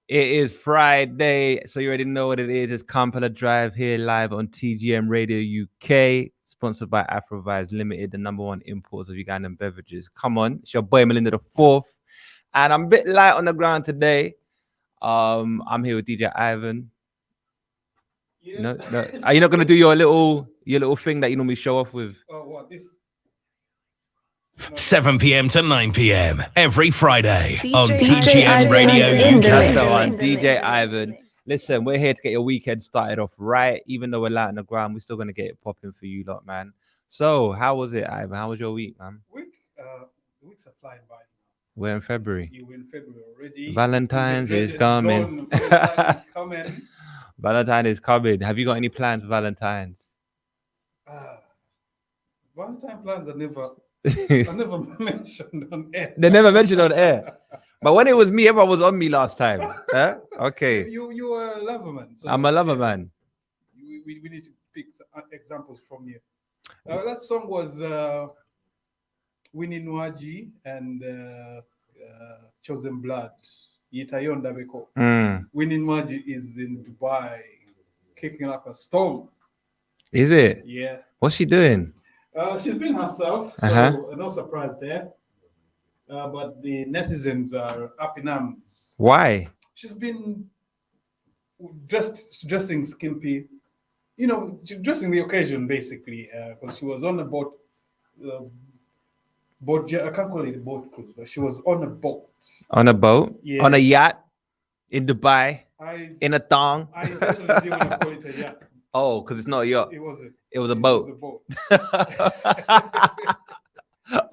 It is Friday, so you already know what it is. It's Kla Drive here live on TGM Radio UK, sponsored by Afro Vibes Limited, the number one importers of Ugandan beverages. Come on, it's your boy Melinda the Fourth, and I'm a bit light on the ground today. I'm here with DJ Ivan. Yeah. No, are you not gonna do your little thing that you normally show off with? Oh, what this? 7 p.m. to 9 p.m. every Friday on TGM Radio UK. That's the one, DJ Ivan. Listen, we're here to get your weekend started off right. Even though we're light on the ground, we're still gonna get it popping for you lot, man. So, how was it, Ivan? How was your week, man? Weeks are flying by. We're in February. You're in February already. Valentine's is coming. Valentine's is coming. Valentine is coming. Have you got any plans for Valentine's? Valentine plans are never mentioned on air. They never mentioned on air. But when it was me, everyone was on me last time. Okay. You are a lover man. So I'm a lover man. We need to pick examples from you. Last song was Winnie Nwaji and Chosen Blood. Yitayonda Beko. Winnie Nwaji is in Dubai, kicking up a storm. Is it? Yeah. What's she doing? She's been herself, so no surprise there. But the netizens are up in arms. Why? She's been dressing skimpy, dressing the occasion basically. Because she was on a boat. I can't call it a boat cruise, but she was on a boat. On a boat? Yeah. On a yacht in Dubai? In a thong? I intentionally didn't want to call it a yacht. Oh, because it's not a yacht. It wasn't. It was a boat. It was a boat.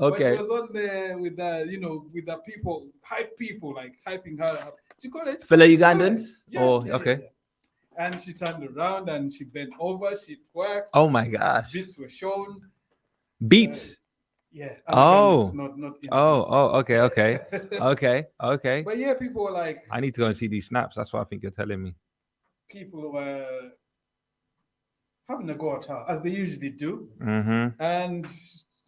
Okay. But she was on there with the people, hype people, like hyping her up. She called it fellow Ugandans? Yeah, okay. Yeah. And she turned around and she bent over, she twerked. Oh my gosh. Beats were shown. Beats? Yeah. Oh. Not Okay. Okay. But yeah, people were like, I need to go and see these snaps. That's what I think you're telling me. People were having a go at her, as they usually do. Mm-hmm. And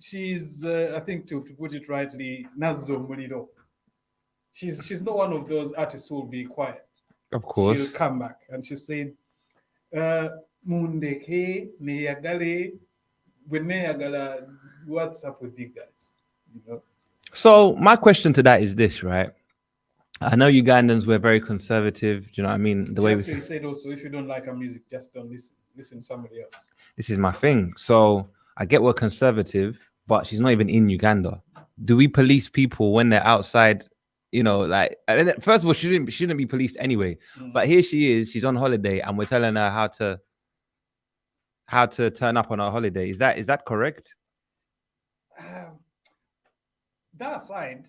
she's, I think, to put it rightly, Nazo Muliro. She's not one of those artists who will be quiet. Of course. She'll come back. And she said, Mundeke, Neyagale, Weneyagala, what's up with you guys? So my question to that is this, right? I know Ugandans, we're very conservative. Do you know what I mean? The way we said also, if you don't like our music, just don't listen. Listen to somebody else. This is my thing. So I get we're conservative, but she's not even in Uganda. Do we police people when they're outside? First of all, she shouldn't be policed anyway. Mm-hmm. But here she is. She's on holiday, and we're telling her how to turn up on our holiday. Is that correct? That aside.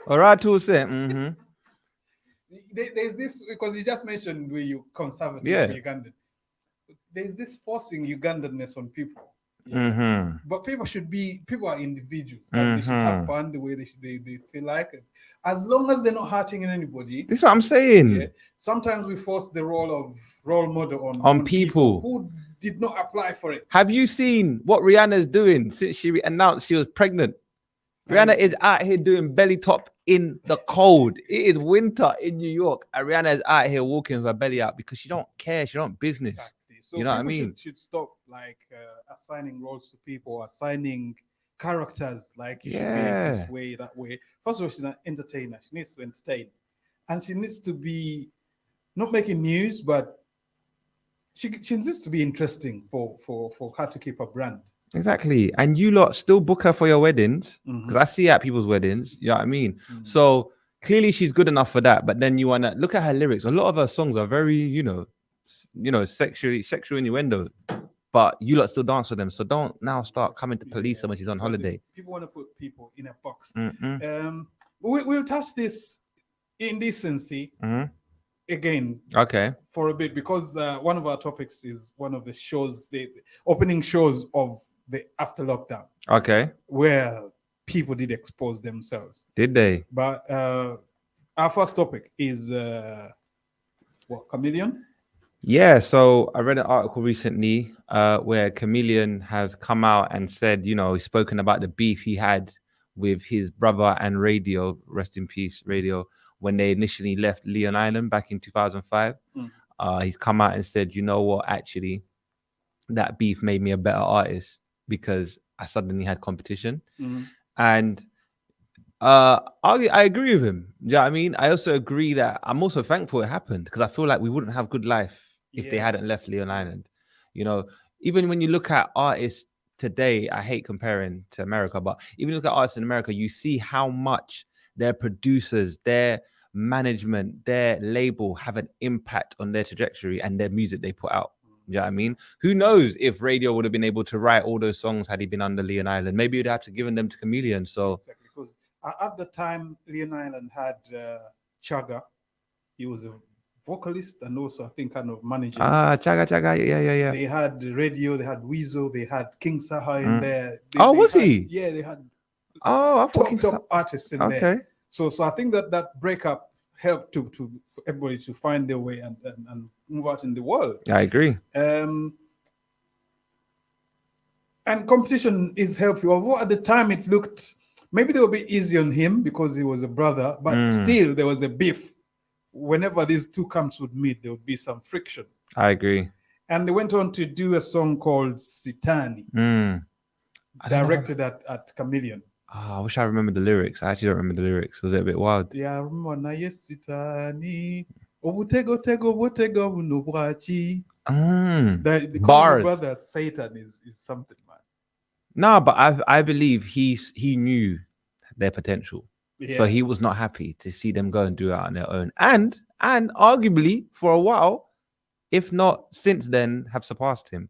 All right, to say. Mm-hmm. There's this, because you just mentioned where you conservative Ugandan. There's this forcing Ugandanness on people. Yeah. Mm-hmm. But people are individuals. And they should have fun the way they feel like it. As long as they're not hurting anybody. This is what I'm saying. Yeah, sometimes we force the role model on people who did not apply for it. Have you seen what Rihanna's doing since she announced she was pregnant? Rihanna is out here doing belly top in the cold. It is winter in New York, and Rihanna is out here walking with her belly out because she don't care. She don't business. Exactly. So you know what I mean? Should stop assigning roles to people, assigning characters. Like you should be this way, that way. First of all, she's an entertainer. She needs to entertain, and she needs to be not making news, but she needs to be interesting for her to keep a brand. Exactly. And you lot still book her for your weddings, because I see her at people's weddings. You know what I mean? Mm-hmm. So clearly she's good enough for that. But then you want to look at her lyrics. A lot of her songs are very, sexual innuendo. But you lot still dance with them. So don't now start coming to police her when she's on holiday. People want to put people in a box. Mm-hmm. We'll touch this indecency again. Okay. For a bit, because one of our topics is one of the shows, the opening shows of the after lockdown. Okay. Where people did expose themselves. Did they? But our first topic is Chameleon? Yeah, so I read an article recently where Chameleon has come out and said, he's spoken about the beef he had with his brother and Radio, rest in peace, Radio, when they initially left Leon Island back in 2005. He's come out and said, you know what, actually, that beef made me a better artist because I suddenly had competition. And I agree with him. Yeah, you know what I mean, I also agree that I'm also thankful it happened because I feel like we wouldn't have good life if they hadn't left Leon Island. You know, even when you look at artists today, I hate comparing to America, but even look at artists in America, you see how much their producers, their management, their label have an impact on their trajectory and their music they put out. You know what I mean? Who knows if Radio would have been able to write all those songs had he been under Leon Island? Maybe you'd have to given them to Chameleon. So exactly, because at the time Leon Island had Chaga. He was a vocalist and also I think kind of manager. Chaga, yeah. They had Radio, they had Weasel, they had King Saha in there. Was he? Yeah, they had I thought top artists in there. So I think that breakup helped to for everybody to find their way and move out in the world. I agree. And competition is helpful. Although at the time it looked maybe they would be easy on him because he was a brother, but still there was a beef. Whenever these two camps would meet, there would be some friction. I agree. And they went on to do a song called Sitani, directed at Chameleon. I wish I remembered the lyrics. I actually don't remember the lyrics. Was it a bit wild? Yeah, I remember. Na yes Sitani, obutego botego unobwachi. The Bars. Brother Satan is something, man. No, but I believe he knew their potential. Yeah. So he was not happy to see them go and do it on their own. And arguably for a while, if not since then, have surpassed him.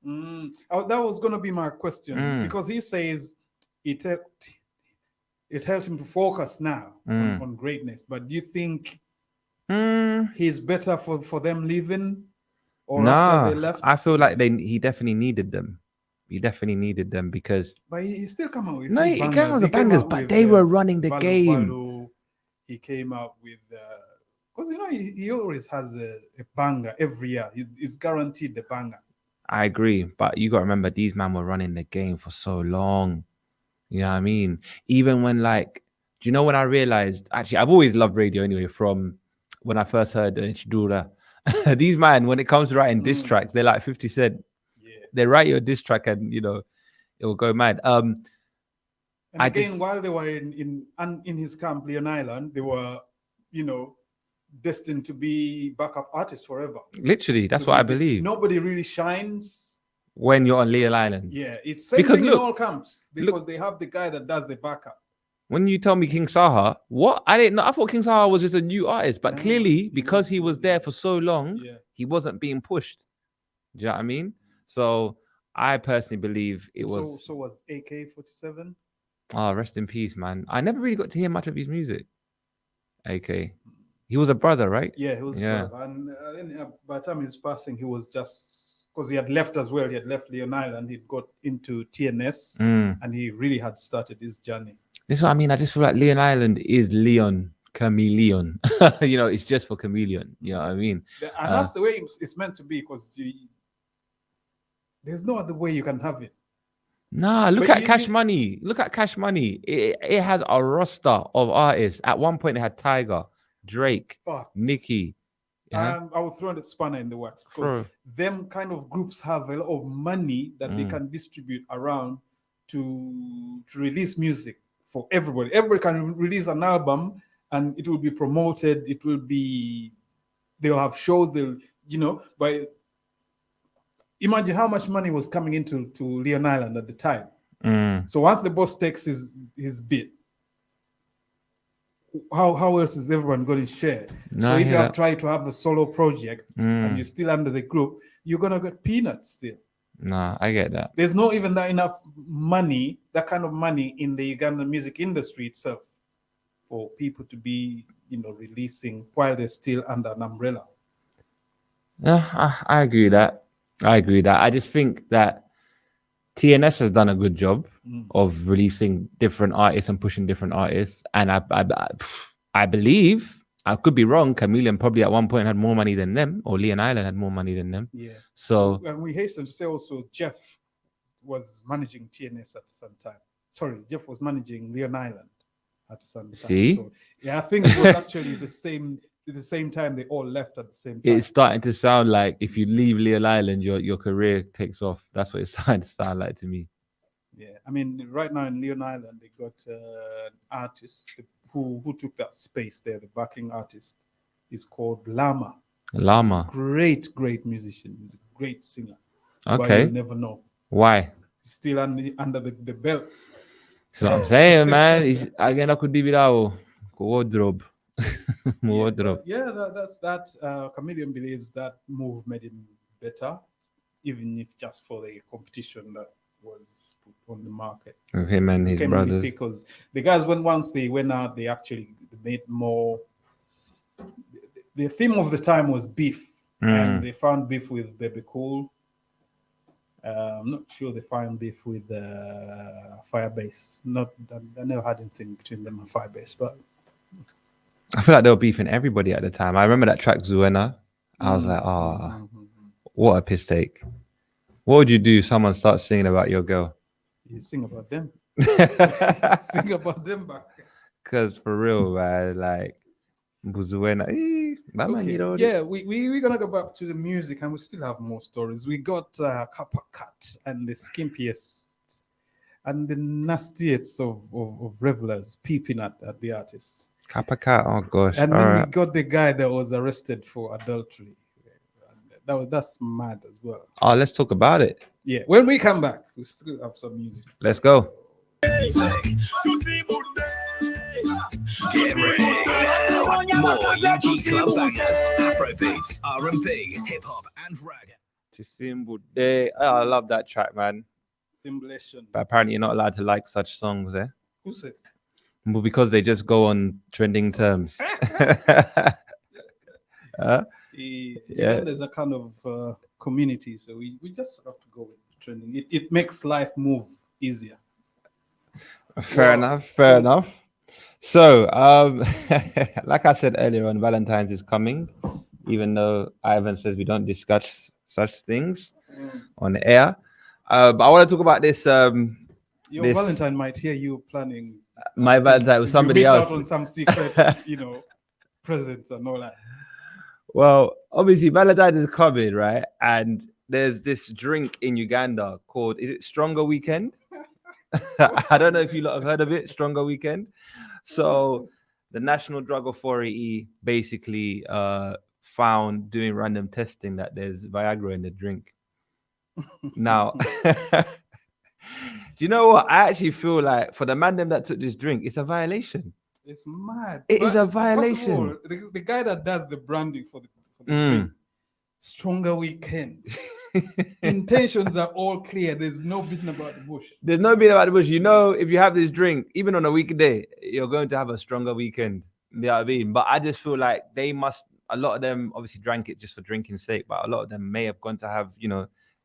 That was going to be my question because he says it helped him to focus now on greatness. But do you think he's better for them leaving or after they left? I feel like he definitely needed them. He definitely needed them because. But he still come out with he came out with the bangers, but they were running the game. Valo. He came out with because he always has a banger every year. He's guaranteed the banger. I agree, but you got to remember these men were running the game for so long. You know what I mean? Even when do you know when I realized? Actually, I've always loved Radio anyway. From when I first heard Chidura, these men, when it comes to writing diss tracks, they're like 50 Cent. They write your diss track and it will go mad. And again, while they were in his camp, Leon Island, they were, destined to be backup artists forever. Literally, that's what I believe. Nobody really shines when you're on Leon Island. Yeah, it's same thing in all camps because they have the guy that does the backup. When you tell me King Saha, what? I didn't know. I thought King Saha was just a new artist, but clearly because he was there for so long, he wasn't being pushed. Do you know what I mean? So I personally believe it was. So was AK-47? Oh, rest in peace, man. I never really got to hear much of his music. AK. He was a brother, right? Yeah, he was a brother. And by the time he's passing, he was just because he had left as well. He had left Leon Island. He'd got into TNS, and he really had started his journey. This is what I mean. I just feel like Leon Island is Leon Chameleon. It's just for Chameleon. You know what I mean? And that's the way it's meant to be because there's no other way you can have it. Nah, look at Cash Money. Look at Cash Money. It has a roster of artists. At one point, it had Tiger, Drake, Nicki. I will throw the spanner in the works because them kind of groups have a lot of money that they can distribute around to release music for everybody. Everybody can release an album and it will be promoted. They'll have shows. But imagine how much money was coming into Leon Island at the time. So once the boss takes his bit, how else is everyone going to share? So if you have tried to have a solo project and you're still under the group, you're going to get peanuts still. Nah, I get that. There's not even enough money, that kind of money in the Ugandan music industry itself for people to be, releasing while they're still under an umbrella. Yeah, I agree with that. I just think that TNS has done a good job of releasing different artists and pushing different artists. And I believe, I could be wrong, Chameleon probably at one point had more money than them, or Leon Island had more money than them. Yeah. So, and we hasten to say also Jeff was managing TNS at some time. Jeff was managing Leon Island at the same time. See? So yeah, I think it was actually the same time they all left at the same time. It's starting to sound like if you leave Leon Island, your career takes off. That's what it's starting to sound like to me. Yeah, I mean, right now in Leon Island, they got an artist who took that space there. The backing artist is called Lama. Lama. Great musician. He's a great singer. But Okay. you'll never know. Why? He's still under the belt. So I'm saying, man, again, I could do without wardrobe. Wardrobe. Yeah, that's that. Chameleon believes that move made him better, even if just for the competition that was put on the market. Him and his brothers. Because the guys, once they went out, they actually made more. The theme of the time was beef, and they found beef with Baby Cool. I'm not sure they found beef with Firebase. I never had anything between them and Firebase, but I feel like they were beefing everybody at the time. I remember that track Zuena. I was like, what a piss take. What would you do if someone starts singing about your girl? You sing about them. Sing about them back. Because for real, man, like Zuena. Yeah, we're gonna go back to the music, and we still have more stories. We got Kappa Cat and the skimpiest and the nastiest of revelers peeping at the artists. Kappa Cat, oh gosh. And then we got the guy that was arrested for adultery. That's mad as well. Oh, let's talk about it. Yeah, when we come back, we still have some music. Let's go. Get ready. More UG club bangers, Afrobeats, R&B, hip hop, and rag. I love that track, man. Simulation. But apparently, you're not allowed to like such songs, eh? Who said? Well, because they just go on trending terms. Yeah, there's a kind of community, so we just have to go with trending. It makes life move easier. Fair enough. So, like I said earlier on, Valentine's is coming, even though Ivan says we don't discuss such things on the air. But I want to talk about this. Your Valentine might hear you planning. My Valentine with somebody else. Out on some secret, presents and all that. Well, obviously, Valentine's is coming, right? And there's this drink in Uganda called, is it Stronger Weekend? I don't know if you lot have heard of it, Stronger Weekend. So the National Drug Authority basically found doing random testing that there's Viagra in the drink. Now, do you know what? I actually feel like for the man them that took this drink, it's a violation. It's mad. It is a violation. First of all, the guy that does the branding for the drink, Stronger Weekend. Intentions are all clear. There's no beating about the bush. There's no beating about the bush. You know, if you have this drink, even on a weekday, you're going to have a stronger weekend. You know what I mean? But I just feel like a lot of them obviously drank it just for drinking's sake, but a lot of them may have gone to have,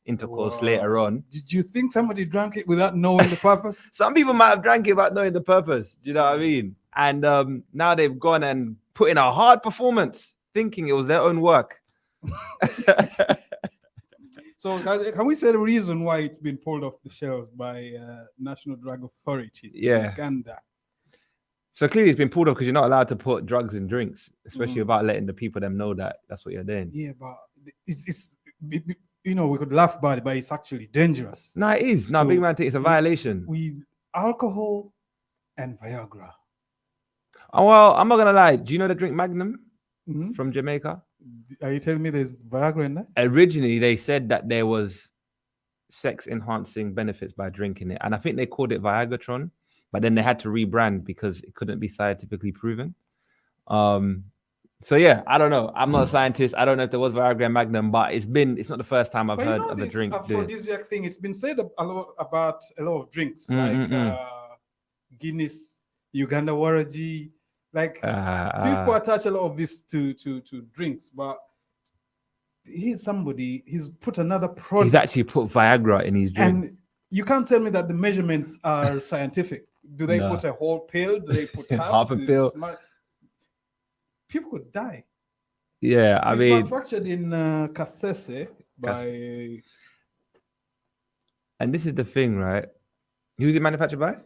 intercourse later on. Did you think somebody drank it without knowing the purpose? Some people might have drank it without knowing the purpose. Do you know what I mean? And now they've gone and put in a hard performance, thinking it was their own work. So can we say the reason why it's been pulled off the shelves by National Drug Authority in Uganda? So clearly it's been pulled off because you're not allowed to put drugs in drinks, especially about letting the people them know that that's what you're doing. Yeah, but it's we could laugh about it, but it's actually dangerous. No, it is. No, big man, it's a violation. With alcohol and Viagra. Oh, well, I'm not gonna lie. Do you know the drink Magnum from Jamaica? Are you telling me there's Viagra in there? Originally, they said that there was sex-enhancing benefits by drinking it, and I think they called it Viagatron, but then they had to rebrand because it couldn't be scientifically proven. So yeah, I don't know. I'm not a scientist. I don't know if there was Viagra and Magnum, but it's not the first time I've heard of a drink. Aphrodisiac thing. It's been said a lot about a lot of drinks like Guinness, Uganda Waraji. Like people attach a lot of this to drinks, but he's put another product. He's actually put Viagra in his drink. And you can't tell me that the measurements are scientific. Do they put a whole pill? Do they put half a pill? People could die. Yeah, it's manufactured in Kasese by. And this is the thing, right? Who's it manufactured by?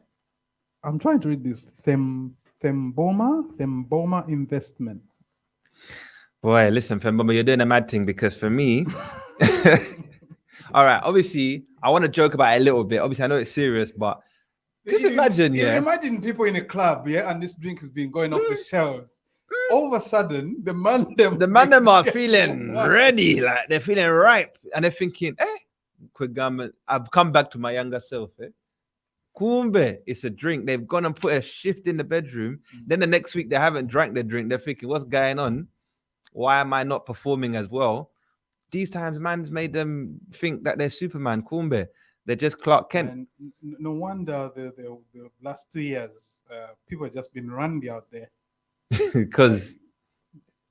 I'm trying to read this. Themboma Investment. Boy, listen, Femboma, you're doing a mad thing because for me, all right, obviously, I want to joke about it a little bit. Obviously, I know it's serious, but just imagine, Imagine people in a club, and this drink has been going off the shelves. All of a sudden, the man them are feeling ready, like they're feeling ripe, and they're thinking, quick garment, I've come back to my younger self. Kumbe, it's a drink. They've gone and put a shift in the bedroom. Then the next week they haven't drank the drink. They're thinking, what's going on? Why am I not performing as well? These times, man's made them think that they're Superman. Kumbe, they're just Clark Kent. And no wonder the last 2 years, people have just been randy out there. Because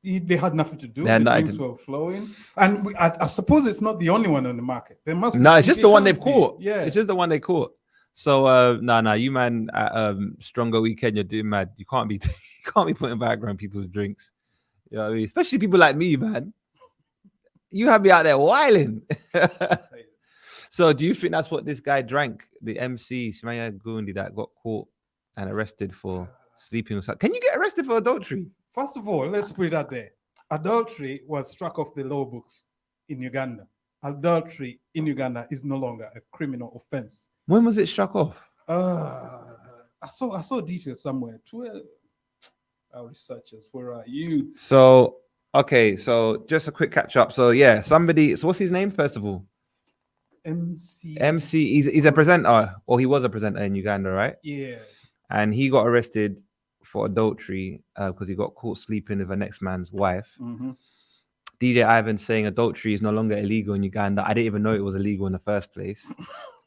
they had nothing to do. The drinks were flowing. And I suppose it's not the only one on the market. There must be. No, it's just the one they've caught. Yeah. It's just the one they caught. So no, you man at Stronger Weekend, you're doing mad. You can't be putting background people's drinks. You know what I mean? Especially people like me, man. You have me out there wilding. So do you think that's what this guy drank? The MC, Shmaya Gundi, that got caught and arrested for sleeping with someone. Can you get arrested for adultery? First of all, let's put it out there. Adultery was struck off the law books in Uganda. Adultery in Uganda is no longer a criminal offense. When was it struck off? I saw details somewhere. Our researchers, where are you? So, okay, so just a quick catch up. So yeah, somebody. So what's his name first of all? MC. He's a presenter, or he was a presenter in Uganda, right? Yeah. And he got arrested for adultery because he got caught sleeping with the next man's wife. Mm-hmm. DJ Ivan saying adultery is no longer illegal in Uganda. I didn't even know it was illegal in the first place.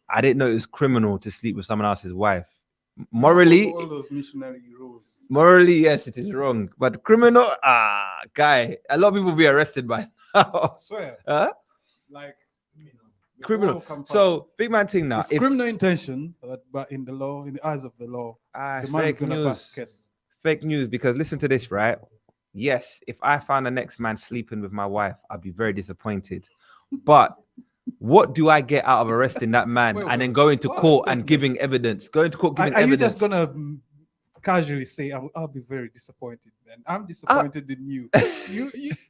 I didn't know it was criminal to sleep with someone else's wife. Morally, all those missionary rules. Morally, yes, it is wrong. But criminal, guy, a lot of people will be arrested by now. I swear. Like criminal. So big man thing now. It's criminal intention, but in the law, in the eyes of the law, the fake news. Fake news. Because listen to this, right? Yes, if I found the next man sleeping with my wife, I'd be very disappointed. But what do I get out of arresting that man and then going to court and giving evidence? Going to court giving evidence. Are you just gonna casually say, "I'll be very disappointed"? Then I'm disappointed in you.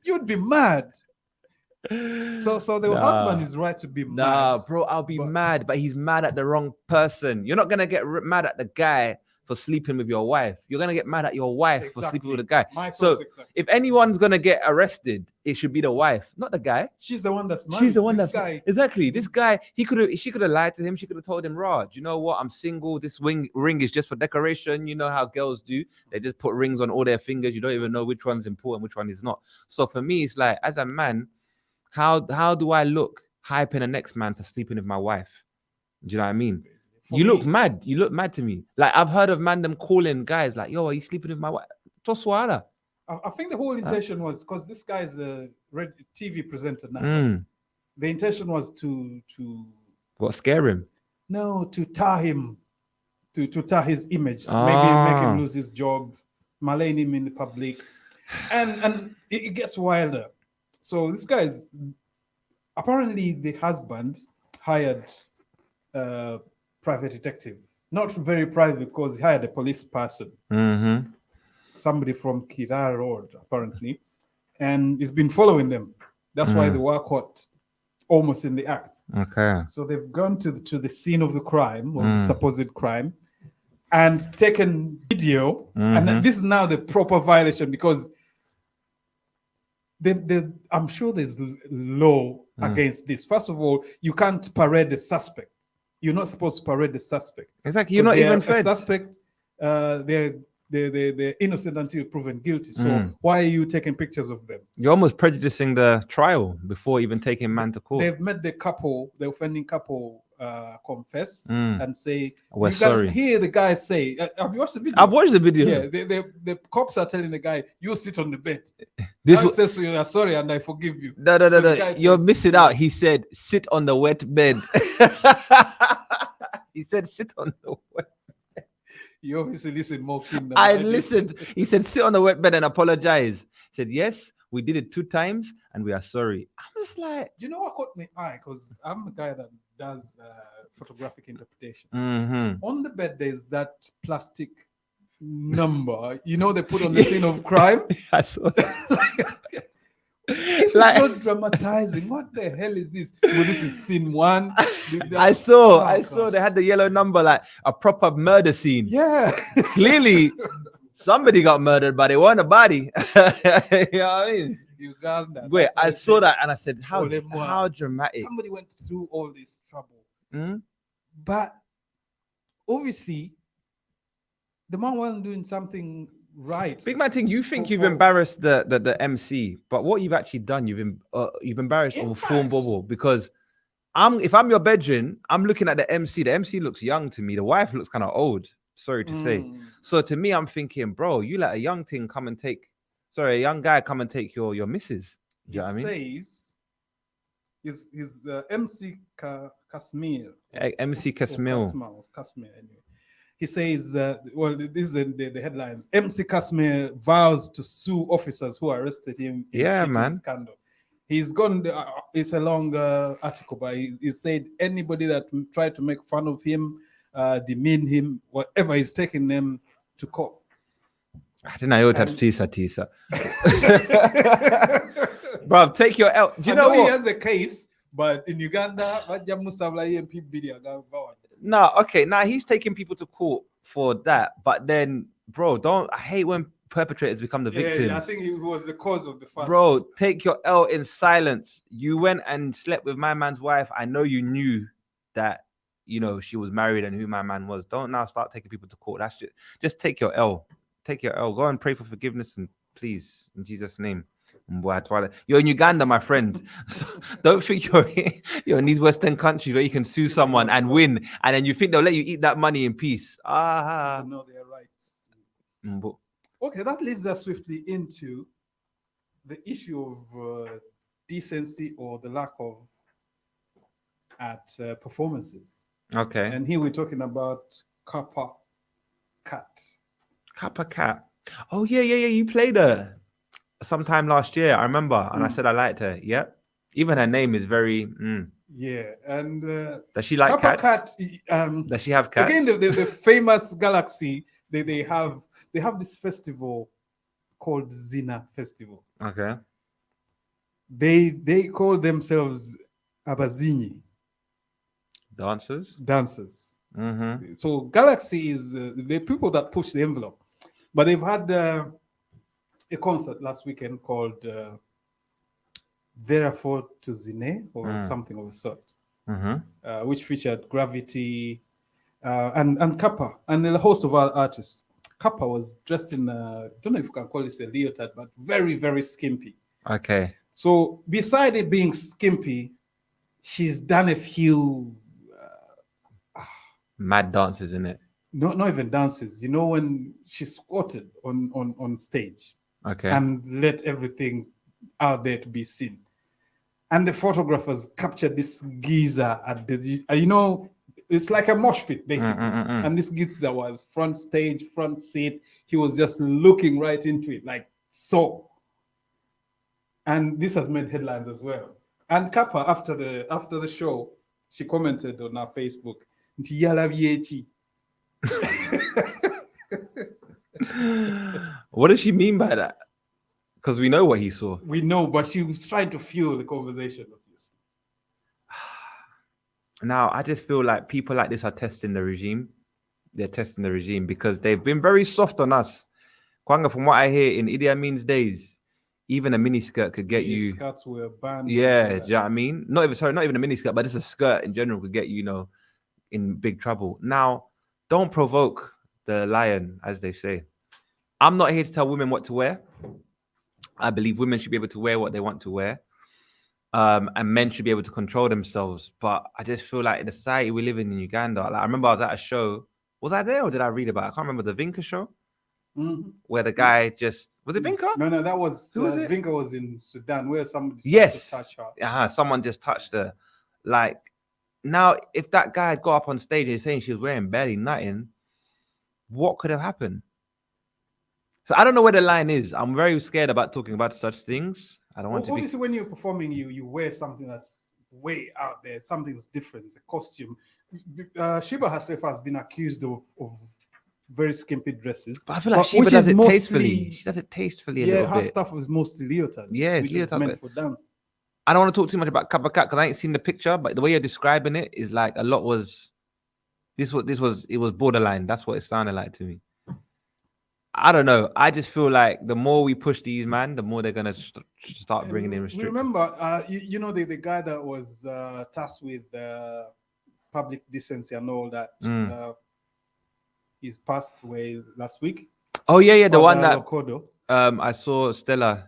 You'd be mad. So the husband is right to be mad. Nah, bro, I'll be mad, but he's mad at the wrong person. You're not gonna get mad at the guy for sleeping with your wife. You're gonna get mad at your wife for sleeping with the guy. If anyone's gonna get arrested, it should be the wife, not the guy. She's the one that's married. She's the one exactly. This guy, she could have lied to him. She could have told him, Raj, you know what? I'm single. This ring is just for decoration. You know how girls do. They just put rings on all their fingers. You don't even know which one's important, which one is not. So for me, it's like, as a man, how do I look hyping the next man for sleeping with my wife? Do you know what I mean? Look mad. You look mad to me. Like, I've heard of them calling guys like, yo, are you sleeping with my wife? Toswara. I think the whole intention was because this guy is a TV presenter now. The intention was to scare him? No, to tar him, to tar his image, maybe make him lose his job, malign him in the public, and it gets wilder. So this guy is apparently the husband hired private detective, not very private because he hired a police person, somebody from Kla Road apparently, and he's been following them. That's why they were caught almost in the act. Okay. So they've gone to the scene of the crime, or the supposed crime, and taken video. And this is now the proper violation because I'm sure there's law against this. First of all, you can't parade the suspect. You're not supposed to parade the suspect. Exactly. You're not even a suspect. They're innocent until proven guilty. So why are you taking pictures of them? You're almost prejudicing the trial before even taking man to court. They've made the offending couple, confess and say, "We're sorry." Hear the guy say, "Have you watched the video?" I've watched the video. Yeah, the cops are telling the guy, "You sit on the bed." This says, "You are sorry and I forgive you." No. You're missing out. He said, "Sit on the wet bed." He said, "Sit on the wet." You obviously listen more keen than I listened. He said, "Sit on the wet bed and apologize." He said, "Yes, we did it 2 times and we are sorry." I'm just like, do you know what caught me eye? Because I'm a guy that does photographic interpretation. Mm-hmm. On the bed, there's that plastic number, you know, they put on the scene of crime. I saw that. It's Like- so dramatizing. What the hell is this? Well, this is scene one. I saw gosh. they had the yellow number, like a proper murder scene. Yeah. Clearly, somebody got murdered, but it wasn't a body. You know what I mean? Uganda. Wait, That's I what saw said. that and I said, how Olemwa. dramatic. Somebody went through all this trouble. Hmm? But obviously, the man wasn't doing something right. Big man thing, you think For- you've for- embarrassed the MC, but what you've actually done, you've embarrassed In on Film fact- Bubble, because if I'm your bedroom, I'm looking at the MC. The MC looks young to me. The wife looks kind of old. Sorry to say. Mm. So to me, I'm thinking, bro, you let a young thing come and take. Sorry, a young guy come and take your missus. He You know what I mean? says his MC Kashmir. MC Or Kasmil. Kashmir, anyway. He says, well, this is the headlines. MC Kashmir vows to sue officers who arrested him in Yeah, cheating man. scandal. He's gone, it's a long article, but he said anybody that tried to make fun of him, demean him, whatever, he's taking them to court. I don't know. You touch And- Tisa. Bro, take your L. Do you I know he what? has a case, but in Uganda, No, okay. Now he's taking people to court for that, but then, bro, I hate when perpetrators become the victims. Yeah, I think he was the cause of the first. Bro, take your L in silence. You went and slept with my man's wife. I know you knew that, you know, she was married and who my man was. Don't now start taking people to court. That's just take your L. Take your L. Go and pray for forgiveness, and please, in Jesus' name. You're in Uganda, my friend. So don't think you're in these Western countries where you can sue someone and win, and then you think they'll let you eat that money in peace. To know their rights. But Okay, that leads us swiftly into the issue of decency or the lack of at performances. okay. And here we're talking about Kappa Cat. Kappa Cat. Oh yeah. You played her sometime last year. I remember, and I said I liked her. Yep. Even her name is very. Yeah, and Does she like Kappa cats? Cat. Does she have cats? Again, the famous Galaxy. They have this festival called Zina Festival. Okay. They call themselves Abazinyi Dancers. Mm-hmm. So Galaxy is the people that push the envelope, but they've had a concert last weekend called Therefore to Zine or something of the sort, which featured Gravity and Kappa and a host of other artists. Kappa was dressed in I don't know if you can call this a leotard, but very, very skimpy. Okay. So beside it being skimpy, she's done a few Mad dances, in it. not even dances. You know, when she squatted on stage Okay. and let everything out there to be seen. And the photographers captured this geezer at the, you know, it's like a mosh pit basically. And this geezer was front stage, front seat. He was just looking right into it, like so. And this has made headlines as well. And Kappa, after the show, she commented on our Facebook, "Nti yalabye What does she mean by that? Because we know what he saw. We know, but she was trying to fuel the conversation, obviously. Now, I just feel like people like this are testing the regime. They're testing the regime because they've been very soft on us. Kwanga, from what I hear, in Idi Amin's days, even a miniskirt could get you. Skirts were banned. Yeah, do you know what I mean? Not even a miniskirt, but just a skirt in general could get you, in big trouble. Now, don't provoke the lion, as they say. I'm not here to tell women what to wear. I believe women should be able to wear what they want to wear. And men should be able to control themselves. But I just feel like in the society we live in Uganda, like I remember I was at a show. Was I there or did I read about it? I can't remember, the Vinca show, where the guy was it Vinca? No, that was, Who was it? Vinca was in Sudan, where somebody tried Yes. to touch her. Someone just touched her. Like, now, if that guy had got up on stage and saying she was wearing barely nothing, what could have happened? So I don't know where the line is. I'm very scared about talking about such things. I don't want to be. Obviously, when you're performing, you wear something that's way out there. Something's different. A costume. Sheba herself has been accused of very skimpy dresses. But I feel like Sheba does it tastefully. She does it tastefully a little her bit. stuff was mostly leotard. Yeah, which is meant for dance. I don't want to talk too much about Kappa Cat because I ain't seen the picture, but the way you're describing it is like a lot was. It was borderline. That's what it sounded like to me. I don't know. I just feel like the more we push these man, the more they're gonna start bringing in restrictions. Remember, you know the guy that was tasked with public decency and all that. He's passed away last week. Oh yeah, the one that Lokodo. I saw Stella.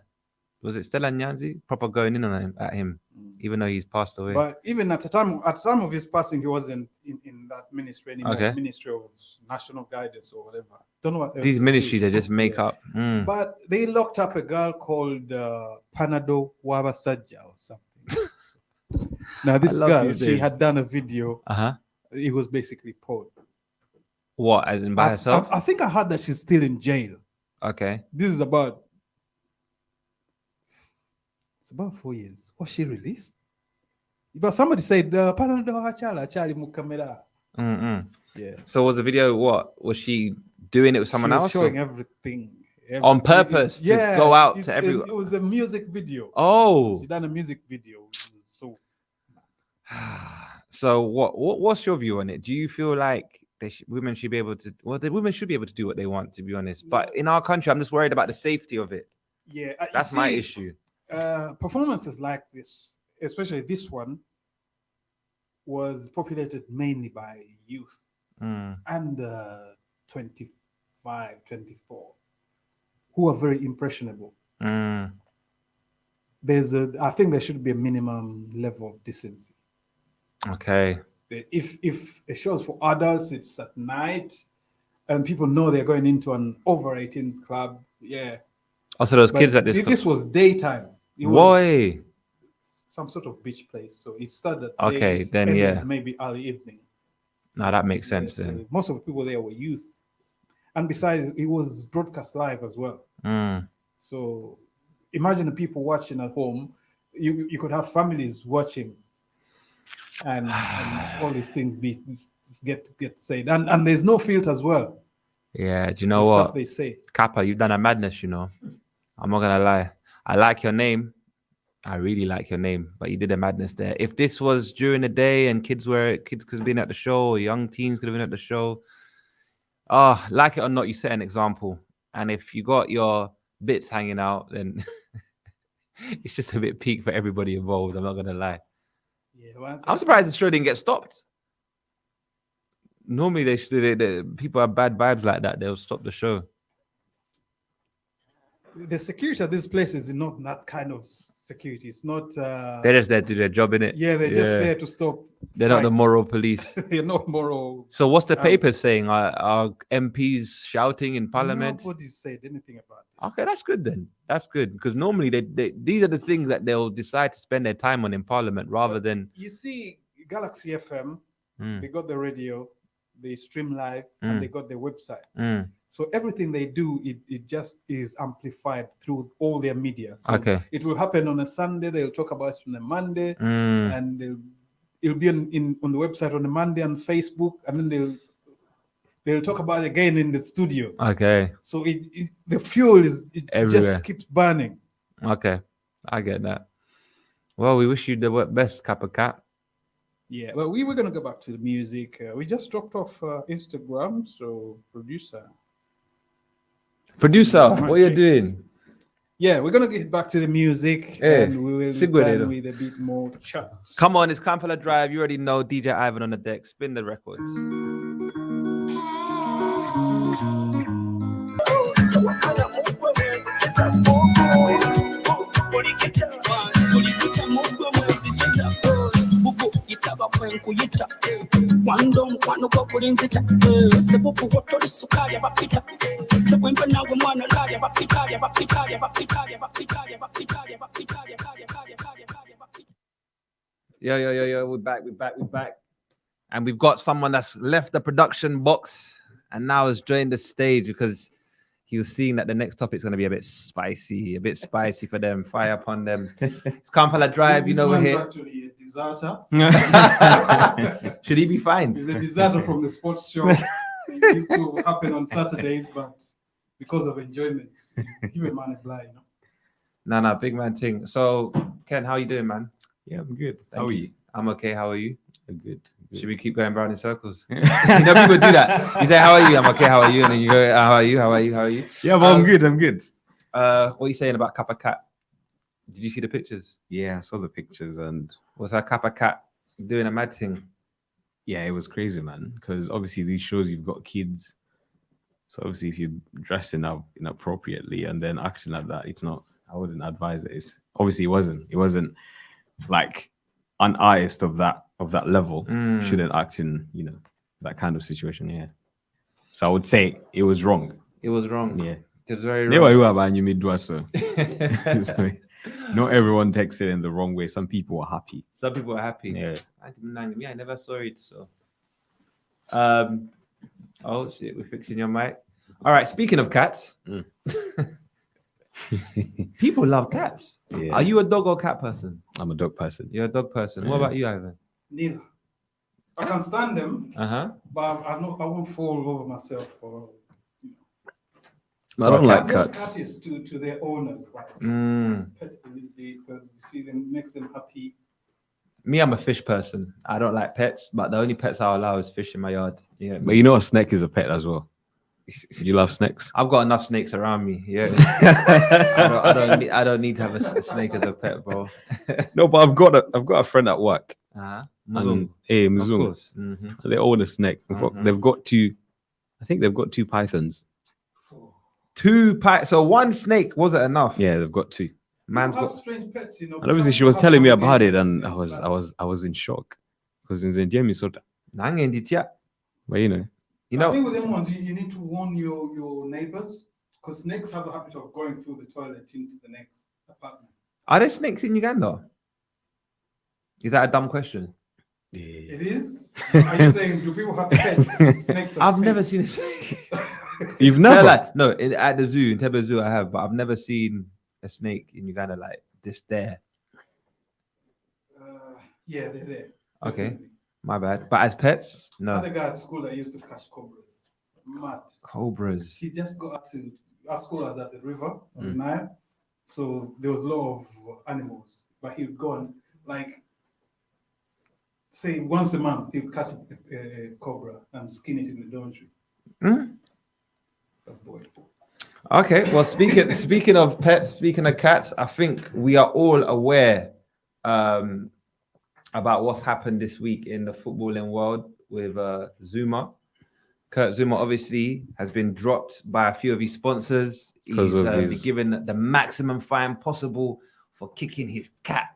Was it Stella Nyanzi? Proper going in on him at him, even though he's passed away. But even at the time of his passing, he wasn't in that ministry anymore. Okay. Ministry of National Guidance or whatever. Don't know what else these ministries they just make up. But they locked up a girl called Panado Wabasajja or something. Now this girl, she had done a video. It was basically porn. What, as in by herself? I think I heard that she's still in jail. Okay. This is about 4 years. Was she released? But somebody said, Yeah. So was the video what? Was she doing it with someone else? Showing everything. On purpose to go out to everyone. It was a music video. Oh. She done a music video. So what's your view on it? Do you feel like women should be able to? Well, the women should be able to do what they want, to be honest. But in our country, I'm just worried about the safety of it. Yeah, that's my issue. Performances like this, especially this one, was populated mainly by youth under 25, 24, who are very impressionable. I think there should be a minimum level of decency. Okay. If a show is for adults, it's at night, and people know they're going into an over 18s club. Yeah. Also, those kids at this. This was daytime. It was some sort of beach place, so it started. Okay, then maybe early evening. No, that makes sense. So then most of the people there were youth, and besides, it was broadcast live as well. So imagine the people watching at home. You could have families watching, and all these things get said, and there's no filter as well. Yeah, do you know what? Stuff they say. Kappa, you've done a madness. You know, I'm not gonna lie. I like your name. I really like your name, but you did a madness there. If this was during the day and kids could have been at the show, or young teens could have been at the show. Like it or not, you set an example. And if you got your bits hanging out, then it's just a bit peak for everybody involved. I'm not gonna lie. Yeah, well, I'm surprised the show didn't get stopped. Normally, people have bad vibes like that. They'll stop the show. The security at these places is not that kind of security. It's not. They're just there to do their job, innit? Yeah, they're just there to stop. They're not the moral police. They're not moral. So what's the papers saying? Are MPs shouting in Parliament? Nobody said anything about this. Okay, that's good then. That's good because normally these are the things that they'll decide to spend their time on in Parliament rather than. You see, Galaxy FM, they got the radio, they stream live, and they got their website. So everything they do, it just is amplified through all their media. So it will happen on a Sunday, they'll talk about it on a Monday, and it'll be on the website on a Monday and Facebook, and then they'll talk about it again in the studio. Okay. So the fuel just keeps burning. Okay, I get that. Well, we wish you the best, Kappa Cat. Yeah, well, we were going to go back to the music. We just dropped off Instagram, so Producer, what are you doing? Yeah, we're going to get back to the music, and we will return with a bit more chat. Come on, it's Kla Drive. You already know DJ Ivan on the deck. Spin the records. Yo, we're back. And we've got someone that's left the production box and now has joined the stage because he was seeing that the next topic is going to be a bit spicy for them, fire upon them. It's Kla Drive, you know we're here. deserter. Should he be fined? He's a deserter from the sports show. It used to happen on Saturdays, but because of enjoyment, give a man a blind. No, big man thing. So, Ken, how you doing, man? Yeah, I'm good. Thank How are you. you? I'm okay. How are you? I'm good. Should we keep going round in circles? You know, people do that. You say, "How are you?" I'm okay. How are you? And then you go, "How are you? How are you? How are you?" Yeah, but I'm good. I'm good. What are you saying about Kappa Cat? Did you see the pictures? Yeah, I saw the pictures and Was her Kappa Cat doing a mad thing? yeah, it was crazy, man. Because obviously these shows you've got kids, so obviously if you're dressing up inappropriately and then acting like that, it's not. I wouldn't advise it. It's obviously it wasn't like an artist of that level shouldn't act in that kind of situation. Yeah, so I would say it was wrong. It was wrong. Yeah, it was very they wrong. were about you mid so. So not everyone takes it in the wrong way. Some people are happy. Some people are happy. Yeah. I never saw it. So, oh shit, we're fixing your mic. All right. Speaking of cats, people love cats. Yeah. Are you a dog or cat person? I'm a dog person. You're a dog person. What Yeah. about you, Ivan? Neither. I can stand them, Uh-huh. but I won't fall over myself for. I don't like Just cats. courteous to their owners, like pet a little bit because you see them, makes them happy. Me, I'm a fish person. I don't like pets, but the only pets I'll allow is fish in my yard. Yeah. But you know a snake is a pet as well. You love snakes? I've got enough snakes around me. Yeah. I don't need to have a snake as a pet, bro. No, but I've got a friend at work. Uh-huh. And hey, Of Muzung, course. Mhm. they own a snake. They've got two. I think they've got two pythons. So one snake wasn't enough. Yeah, they've got two. Man's People have got. strange pets, you know. And obviously, she was telling me about it, and I was in shock because in St. James, Minnesota. But You I know, think with them ones, you need to warn your neighbors because snakes have the habit of going through the toilet into the next apartment. are there snakes in Uganda? Is that a dumb question? It is. Are you saying do people have pets? Snakes have I've never pets? seen a snake. You've No, never. no, at the zoo, in Tebe Zoo, I have, but I've never seen a snake in Uganda like this there. Yeah, they're there. Okay. Definitely. My bad. But as pets, I had no. a guy at school that used to catch cobras. Mad. Cobras. He just got up to our school was at the river on the Nile, so there was a lot of animals. But he would go and like say once a month he would catch a cobra and skin it in the dormitory. That boy. Okay. Well, speaking of pets, speaking of cats, I think we are all aware about what's happened this week in the footballing world with Zuma. Kurt Zuma obviously has been dropped by a few of his sponsors. He's been given the maximum fine possible for kicking his cat.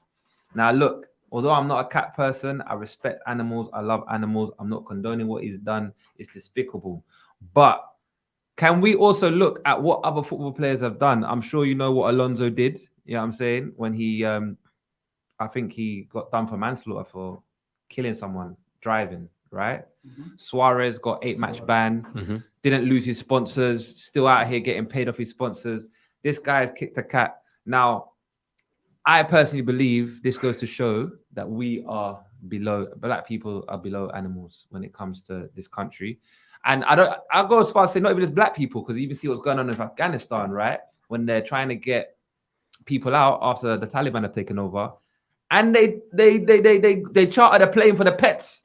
Now, look, although I'm not a cat person, I respect animals. I love animals. I'm not condoning what he's done. It's despicable. But can we also look at what other football players have done? I'm sure you know what Alonso did. You know what I'm saying? When he, I think he got done for manslaughter for killing someone driving, right? Suarez got 8-match ban, didn't lose his sponsors, still out here getting paid off his sponsors. This guy has kicked a cat. Now, I personally believe this goes to show that black people are below animals when it comes to this country. And I'll go as far as say not even just black people, because you even see what's going on in Afghanistan, right? When they're trying to get people out after the Taliban have taken over. And they chartered a plane for the pets.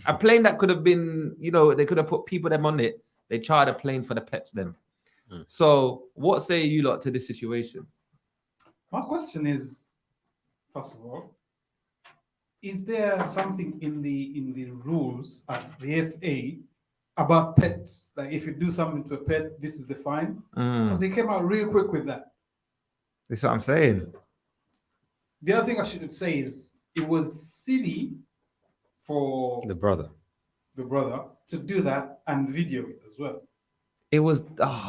A plane that could have been, they could have put people them on it. They chartered a plane for the pets them. So what say you lot to this situation? My question is, first of all, is there something in the rules at the FA about pets? Like if you do something to a pet, this is the fine? Because they came out real quick with that. That's what I'm saying. The other thing I should say is it was silly for The brother to do that and video it as well. It was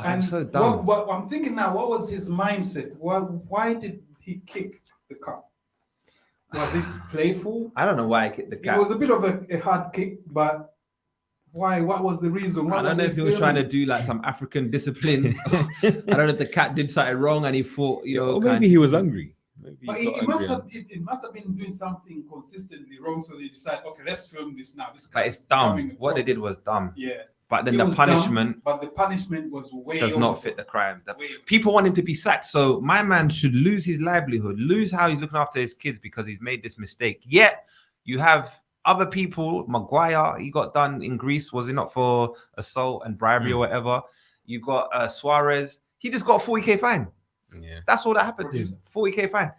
And so dumb. what I'm thinking now, what was his mindset? Why did he kick the cat? Was it playful? I don't know why I kicked the cat. It was a bit of a hard kick, but why? What was the reason? I don't know if he was trying to do like some African discipline. I don't know if the cat did something wrong and he thought, or maybe he was angry. But it must have been doing something consistently wrong, so they decide, okay, let's film this now. This but it's dumb. What they did was dumb. Yeah. But then the punishment, dumb, but the punishment was way does not fit the crime. People want him to be sacked, so my man should lose his livelihood, lose how he's looking after his kids because he's made this mistake. Yet you have other people. Maguire, he got done in Greece, was it not, for assault and bribery or whatever? You got Suarez, he just got a 40k fine. Yeah, that's all that happened to him. 40k fine,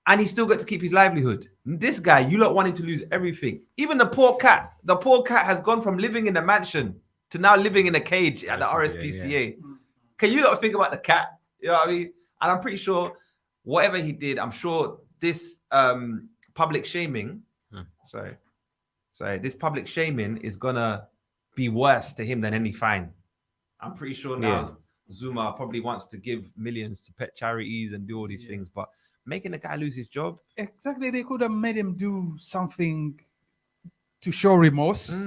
and he still got to keep his livelihood. This guy, you lot wanted to lose everything. Even the poor cat has gone from living in a mansion to now living in a cage at the RSPCA. Yeah. Can you not think about the cat? You know what I mean? And I'm pretty sure whatever he did, I'm sure this public shaming, this public shaming is gonna be worse to him than any fine. I'm pretty sure now Zuma probably wants to give millions to pet charities and do all these things, but making the guy lose his job. Exactly. They could have made him do something to show remorse.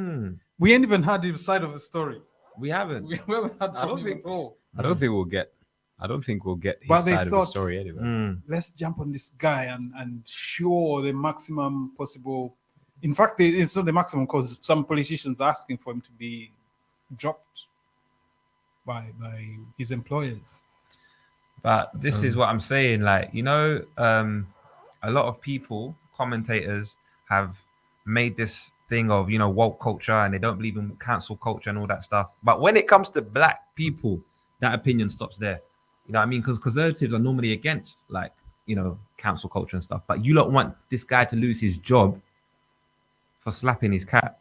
We ain't even had his side of the story. We haven't. We haven't had from him at all. I don't think we'll get his side of the story anyway. Let's jump on this guy and show the maximum possible. In fact, it's not the maximum because some politicians are asking for him to be dropped by his employers. But this is what I'm saying. Like, you know, a lot of people, commentators, have made this thing of, you know, woke culture, and they don't believe in cancel culture and all that stuff. But when it comes to black people, that opinion stops there. You know what I mean? Because conservatives are normally against, like, you know, cancel culture and stuff. But you don't want this guy to lose his job for slapping his cat.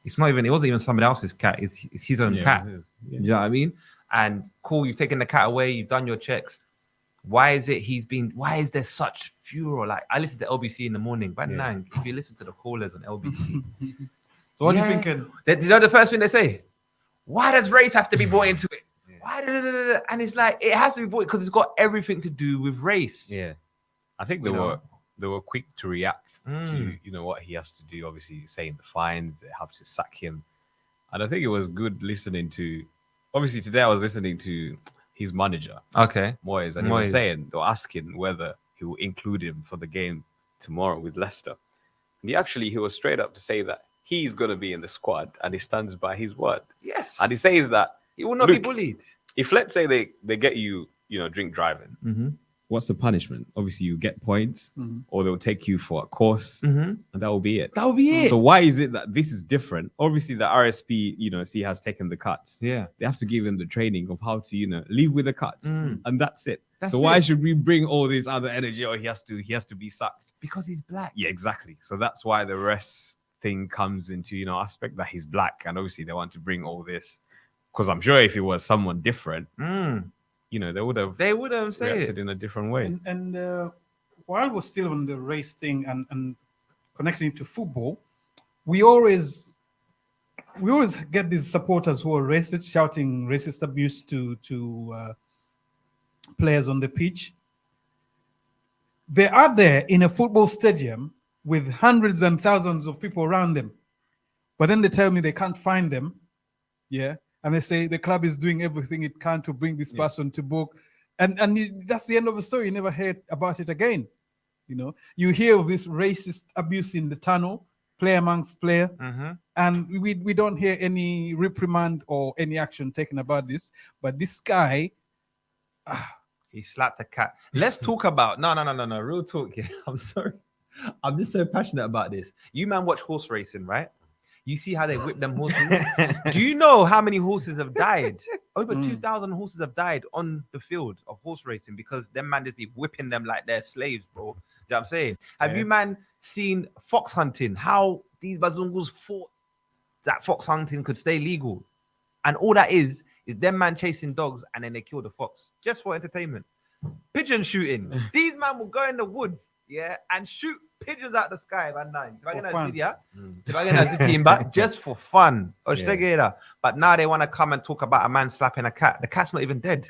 It wasn't even somebody else's cat. It's his own cat. You know what I mean? And cool, you've taken the cat away, you've done your checks. Why is there such furor? Like, I listen to LBC in the morning. But if you listen to the callers on LBC. So what are you thinking? You know the first thing they say? Why does race have to be brought into it? Why? And it's like, it has to be brought because it's got everything to do with race. Yeah. I think they were quick to react to, you know, what he has to do. Obviously, saying the fines, it helps to sack him. And I think it was good listening to, obviously today I was listening to his manager, Moyes, and he was saying, they were asking whether he will include him for the game tomorrow with Leicester. And he was straight up to say that he's going to be in the squad and he stands by his word. Yes. And he says that he will not be bullied. If, let's say, they get you, you know, drink driving, what's the punishment? Obviously, you get points, or they'll take you for a course, and that will be it. That will be it. So why is it that this is different? Obviously, the RSP, you know, has taken the cuts. Yeah, they have to give him the training of how to, you know, live with the cuts, and that's it. Why should we bring all this other energy? Or he has to be sacked because he's black. Yeah, exactly. So that's why the rest thing comes into, you know, aspect that he's black, and obviously they want to bring all this because I'm sure if it was someone different. You know, they would have reacted in a different way. And while we're still on the race thing and connecting to football, we always get these supporters who are racist, shouting racist abuse to players on the pitch. They are there in a football stadium with hundreds and thousands of people around them, but then they tell me they can't find them. Yeah. And they say the club is doing everything it can to bring this person to book. And that's the end of the story. You never heard about it again. You know, you hear of this racist abuse in the tunnel, player amongst player, and we don't hear any reprimand or any action taken about this. But this guy, he slapped a cat. Let's talk about no, real talk here. I'm sorry. I'm just so passionate about this. You man watch horse racing, right? You see how they whip them horses? Do you know how many horses have died? Over 2,000 horses have died on the field of horse racing because them man just be whipping them like they're slaves, bro. You know what I'm saying? Have you man seen fox hunting? How these bazungus fought that fox hunting could stay legal? And all that is them man chasing dogs and then they kill the fox just for entertainment. Pigeon shooting. These man will go in the woods, and shoot pigeons out the sky, man. Just for fun. But now they want to come and talk about a man slapping a cat. The cat's not even dead.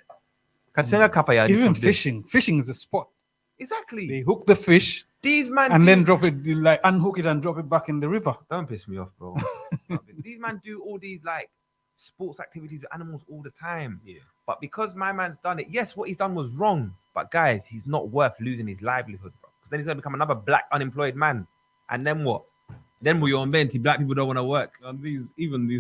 Even fishing. Fishing is a sport. Exactly. They hook the fish. These man and then drop it, like unhook it and drop it back in the river. Don't piss me off, bro. These man do all these like sports activities with animals all the time. Yeah. But because my man's done it, yes, what he's done was wrong. But guys, he's not worth losing his livelihood, bro. So then he's gonna become another black unemployed man. And then what? Then we on Benty, black people don't want to work. And these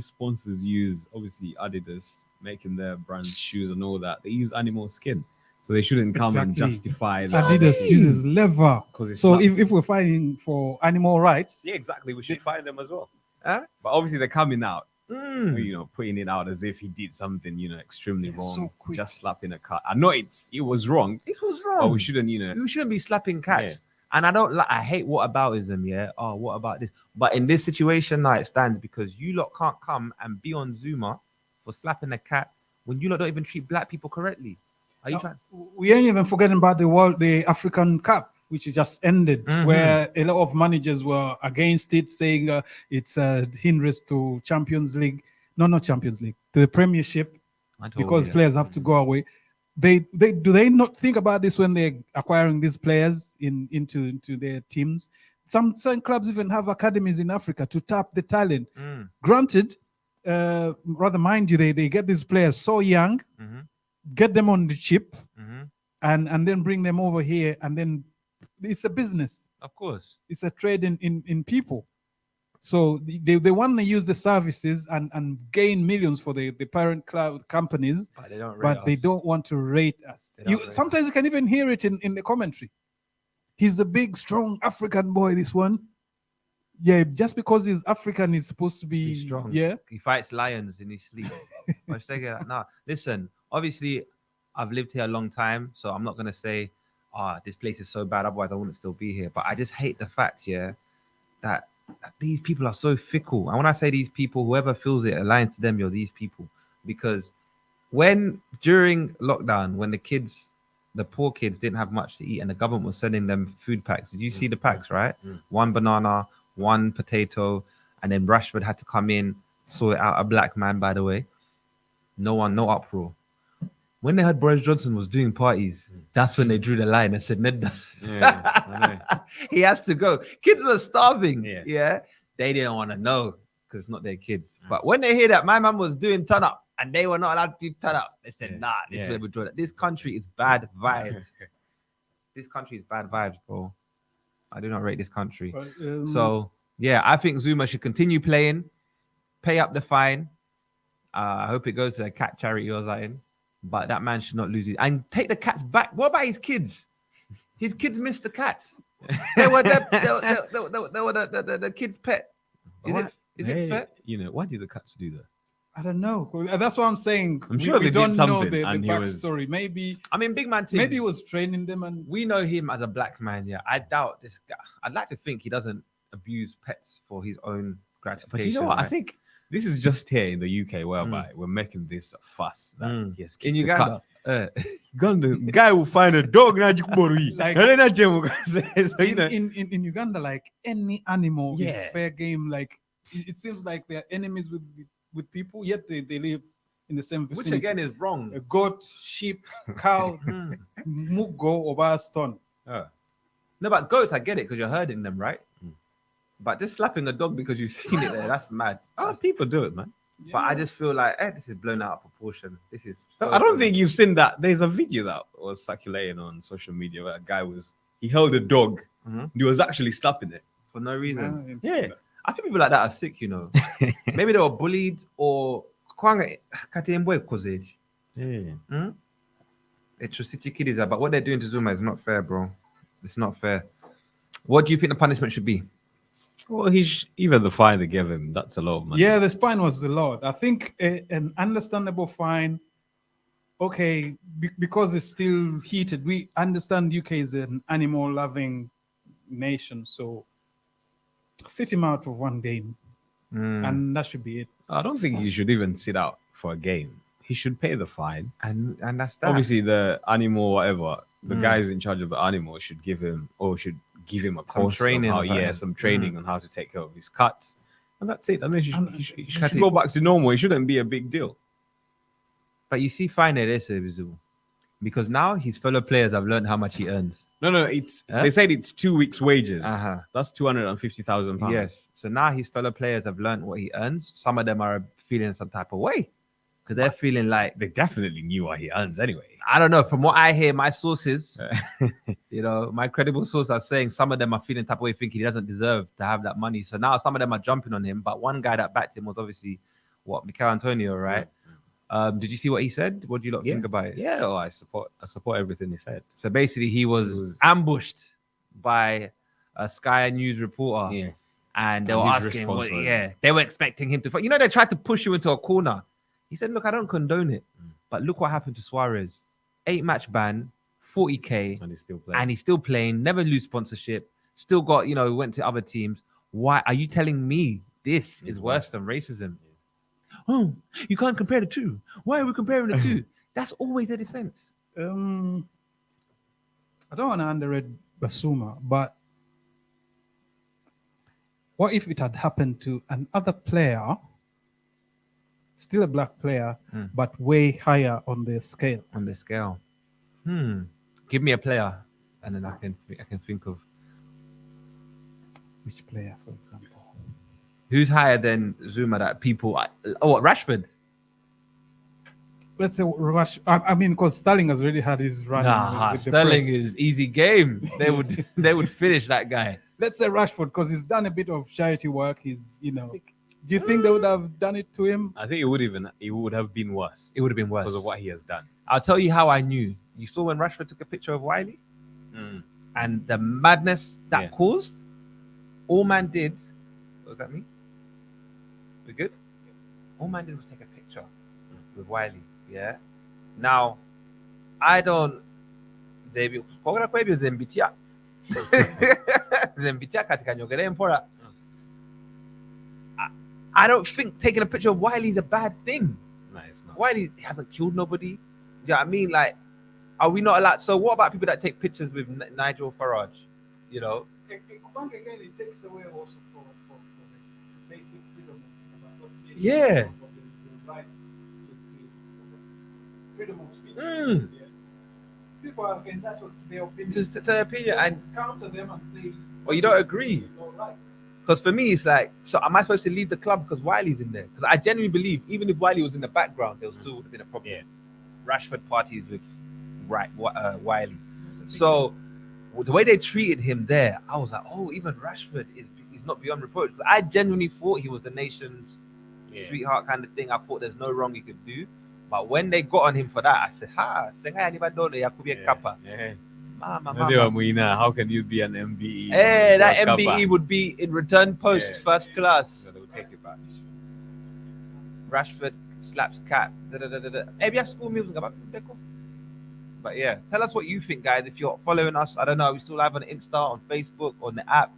sponsors use obviously Adidas making their brand shoes and all that. They use animal skin, so they shouldn't come and justify that. Adidas uses leather. So if we're fighting for animal rights, yeah, exactly, we should fight them as well. But obviously they're coming out, putting it out as if he did something, extremely wrong, so just slapping a cat. I know it was wrong. It was wrong. But we shouldn't, We shouldn't be slapping cats. And I hate whataboutism, yeah. Oh, what about this? But in this situation now, it stands because you lot can't come and be on Zuma for slapping a cat when you lot don't even treat black people correctly. Are you trying? We ain't even forgetting about the African Cup, which just ended, where a lot of managers were against it, saying it's a hindrance to Champions League. No, not Champions League, to the Premiership, because players have to go away. They do they not think about this when they're acquiring these players into their teams? Some clubs even have academies in Africa to tap the talent. Granted, rather mind you, they get these players so young, get them on the chip, and then bring them over here, and then it's a business. Of course, it's a trade in people. So they want to use the services and gain millions for the parent cloud companies, but they don't want to rate us. Sometimes you can even hear it in the commentary. He's a big, strong African boy, this one. Yeah, just because he's African, he's supposed to be strong. Yeah, he fights lions in his sleep. Now, listen, obviously, I've lived here a long time, so I'm not going to say, this place is so bad, otherwise I wouldn't still be here. But I just hate the fact, that these people are so fickle. And when I say these people, whoever feels it aligns to them, you're these people. Because during lockdown, when the poor kids didn't have much to eat and the government was sending them food packs, did you see the packs, right? One banana, one potato, and then Rashford had to come in, sort out, a black man, by the way. No uproar. When they heard Boris Johnson was doing parties, that's when they drew the line and said, he has to go. Kids were starving. Yeah. They didn't want to know because it's not their kids. But when they hear that my man was doing turn up and they were not allowed to do turn up, they said, this is where we draw that. This country is bad vibes. This country is bad vibes, bro. I do not rate this country. So, I think Zuma should continue playing, pay up the fine. I hope it goes to a cat charity or something. But that man should not lose it. And take the cats back. What about his kids? His kids missed the cats. They were the kid's pet. Is it fair? Why did the cats do that? I don't know. That's what I'm saying. I'm sure we don't know the backstory. Maybe. I mean, big man. Maybe he was training them, and we know him as a black man. Yeah, I doubt this guy. I'd like to think he doesn't abuse pets for his own gratification. But you know what? Right? I think this is just here in the UK, whereby we're making this a fuss. That in Uganda, Uganda, guy will find a dog. Like, so, in Uganda, like any animal is fair game. Like it seems like they're enemies with people, yet they live in the same vicinity. Which again is wrong. A goat, sheep, cow, mugo, or stone. No, but goats, I get it because you're herding them, right? But just slapping a dog because you've seen it there, that's mad. People do it, man. Yeah. But I just feel like, this is blown out of proportion. This is. So I don't think you've seen that. There's a video that was circulating on social media where a guy he held a dog. He was actually slapping it for no reason. Yeah. I think people like that are sick, Maybe they were bullied or. But what they're doing to Zuma is not fair, bro. It's not fair. What do you think the punishment should be? Well, even the fine they gave him, that's a lot of money. Yeah, the fine was a lot. I think an understandable fine. Okay, because it's still heated. We understand UK is an animal-loving nation, so sit him out for one game, and that should be it. I don't think he should even sit out for a game. He should pay the fine, and that's that. Obviously, the animal, whatever, the guys in charge of the animal should give him a course training, some training on how to take care of his cats, and that's it. I mean, he should go back to normal. It shouldn't be a big deal. But you see, fine it is, because now his fellow players have learned how much he earns. No, they said it's 2 weeks' wages. That's £250,000. Yes. So now his fellow players have learned what he earns. Some of them are feeling some type of way because they're feeling like they definitely knew what he earns anyway. I don't know. From what I hear, my sources, my credible sources are saying some of them are feeling type of way, thinking he doesn't deserve to have that money. So now some of them are jumping on him. But one guy that backed him was obviously Mikel Antonio, right? Did you see what he said? What do you think about it? Yeah, I support everything he said. So basically, he was ambushed by a Sky News reporter. Yeah. And they were asking, they were expecting him to. They tried to push you into a corner. He said, "Look, I don't condone it, but look what happened to Suarez: 8-match ban, 40K, and he's still playing. Never lose sponsorship. Still got, went to other teams. Why are you telling me this is worse than racism? Oh, you can't compare the two. Why are we comparing the two? That's always a defense. I don't want to underrate Basuma, but what if it had happened to another player, still a black player, but way higher on the scale? On the scale. Give me a player, and then I can think of which player, for example. Who's higher than Zuma that people... Rashford? Let's say Rush. I mean, because Sterling has already had his run. With Sterling is easy game. They would finish that guy. Let's say Rashford, because he's done a bit of charity work. He's, do you think they would have done it to him? I think it would have been worse. It would have been worse because of what he has done. I'll tell you how I knew. You saw when Rashford took a picture of Wiley, and the madness that caused. All man did. What does that mean? We good? All man did was take a picture with Wiley. Yeah. Now, I don't. I don't think taking a picture of Wiley is a bad thing. No, it's not. Wiley hasn't killed nobody. You know what I mean? Like, are we not allowed? So what about people that take pictures with Nigel Farage? Again, it takes away also for the basic freedom of association. Yeah. The right to freedom of speech. Yeah. People are entitled to their opinion. To their opinion and counter them and say, well, you don't agree. It's not right. Because for me, it's like, so am I supposed to leave the club because Wiley's in there? Because I genuinely believe, even if Wiley was in the background, there still would have been a problem. Yeah. Rashford parties with Wiley. So the way they treated him there, I was like, oh, even Rashford is not beyond reproach. I genuinely thought he was the nation's sweetheart kind of thing. I thought there's no wrong he could do. But when they got on him for that, I said, I could be a kappa. How can you be an MBE? Hey, that MBE would be in return post, first class. So they would take it back. Rashford slaps cat. Maybe school music about. But yeah, tell us what you think, guys. If you're following us, I don't know, we still live on Insta, on Facebook, on the app.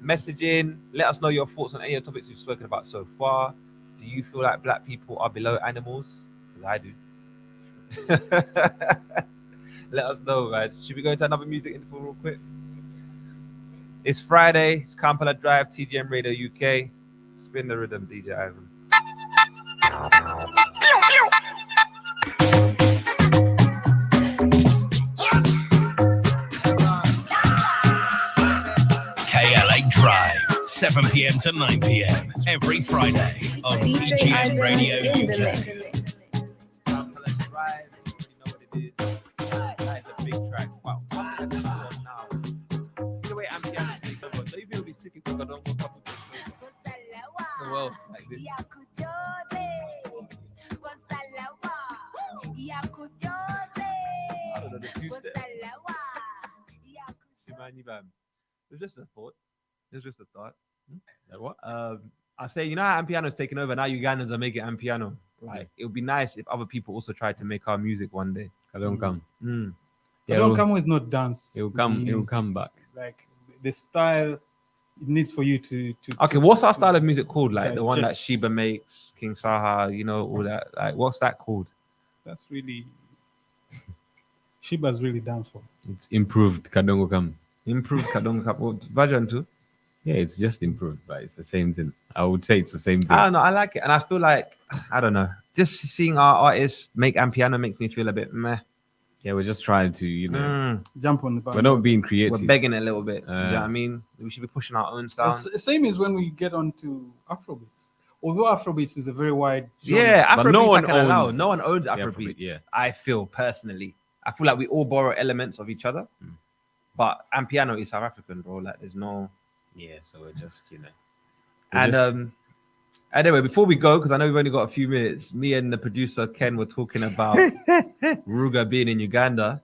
Messaging, let us know your thoughts on any of the topics we've spoken about so far. Do you feel like black people are below animals? Because I do. Let us know, guys. Should we go into another music info real quick? It's Friday. It's Kla Drive, TGM Radio UK. Spin the rhythm, DJ Ivan. KLA Drive, 7 p.m. to 9 p.m. every Friday on TGM Radio UK. Well, like this. It was just a thought. Like what? I say, how Ampiano's taking over. Now Ugandans are making Ampiano. Like, it would be nice if other people also tried to make our music one day. Kadon Come is not dance. It will come back. Like the style it needs for you to okay, what's our style of music called? Like the one that Sheba makes, King Saha, all that. Like, what's that called? That's really Sheba's really down for. It's improved Kadongo Kam. Improved Kadongo Kam. What version 2? Yeah, it's just improved, but it's the same thing. I would say it's the same thing. I don't know. I like it, and I feel like I don't know. Just seeing our artists make Ampiano makes me feel a bit meh. Yeah, we're just trying to, jump on the band. We're not being creative. We're begging a little bit. You know what I mean? We should be pushing our own sound. The same as when we get onto Afrobeats. although Afrobeats is a very wide genre, Yeah, But Afrobeats no I one can allow. owns No one owns the Afrobeats. Afrobeat, yeah. I feel personally. I feel like we all borrow elements of each other. But Piano is South African, bro. Like there's no. Yeah, so we're just, you know. And anyway, before we go, because I know we've only got a few minutes, me and the producer Ken were talking about Ruga being in Uganda.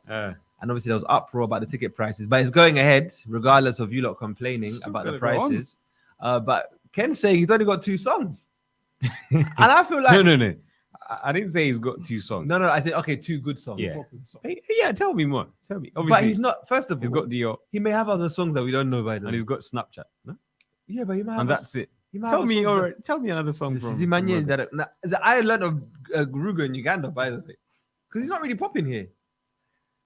And obviously there was uproar about the ticket prices, but it's going ahead regardless of you lot complaining Still about the gotta go on. prices. But Ken's saying he's only got 2 songs, and I feel like no. I didn't say he's got 2 songs. no. I said okay, 2 good songs. Yeah. popular song. Hey, yeah, tell me more. Tell me. But Obviously, he's not. First of he's all, got Dior he may have other songs that we don't know by the and way. he's got Snapchat. No? Yeah, but he might have. And that's it. He might Tell have me, songs all that- right. Tell me another song This from. is the man from Ruga. that I learned of Ruga in Uganda, by the way, because he's not really popping here.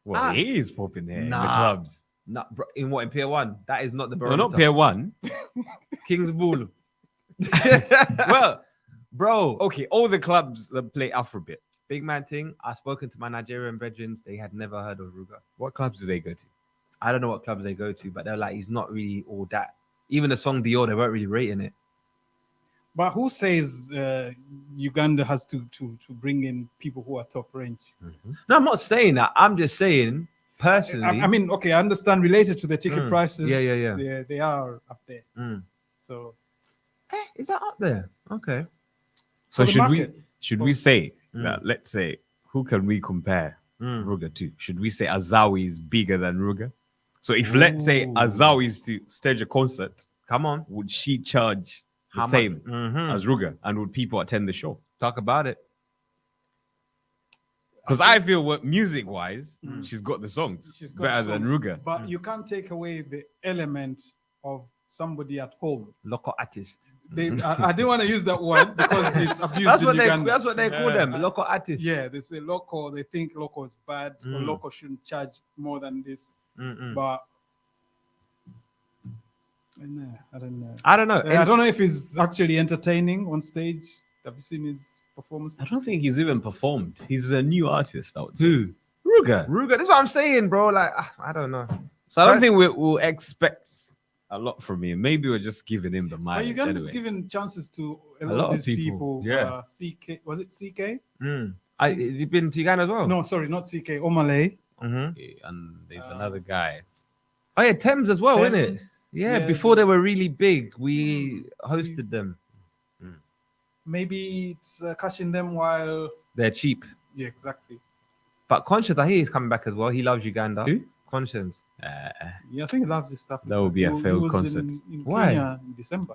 Well, he is popping there in the Nah. clubs. Not bro, in what in Pier 1. That is not the No, barometer. not Pier 1. King's Bull. Well, Bro, okay, all the clubs that play Afrobeat. big man thing. I've spoken to my Nigerian brethren. They had never heard of Ruga. What clubs do they go to? I don't know what clubs they go to, but they're like, he's not really all that. Even the song Dior, they weren't really rating it. But who says Uganda has to bring in people who are top range? No, I'm not saying that. I'm just saying personally. I mean, okay, I understand related to the ticket prices. Yeah. They are up there. Mm. So Is that up there? Okay. So for the market, should for- we say that, let's say, who can we compare Ruga to? Should we say Azawi is bigger than Ruga? So if let's say Ooh. Azawi is to stage a concert, Come on. would she charge the How much? same Mhm. as Ruga? And would people attend the show? Talk about it. Because I feel what music wise, she's got the songs She's got better the than song. Ruga. But you can't take away the element of somebody at home. Local artist. I didn't want to use that word because it's abused That's in what Uganda. they call them. Local artists. Yeah, they say local. They think local is bad or local shouldn't charge more than this. But I don't know. I don't know. I don't know if he's actually entertaining on stage. Have you seen his performance? I don't think he's even performed. He's a new artist, I would say. Who? Ruga. Ruga. That's what I'm saying, bro. Like, I don't know. So I don't think we'll expect a lot from him. Maybe we're just giving him the But mic. Uganda's Anyway. giving chances to a lot lot of of these people, people. yeah. CK, was it CK? You've been to Uganda as well? No, sorry, not CK. Omalay. Okay, and there's another guy. Oh, yeah, Thames as well, isn't it? Thames. Yeah, Yeah, before they were really big, we hosted them. Maybe it's catching them while. They're cheap. Yeah, exactly. But Conscience, I hear he's coming back as well. He loves Uganda. Who? Conscience. Yeah, I think he loves this stuff. That would be a He failed was concert. in Why? Kenya in December.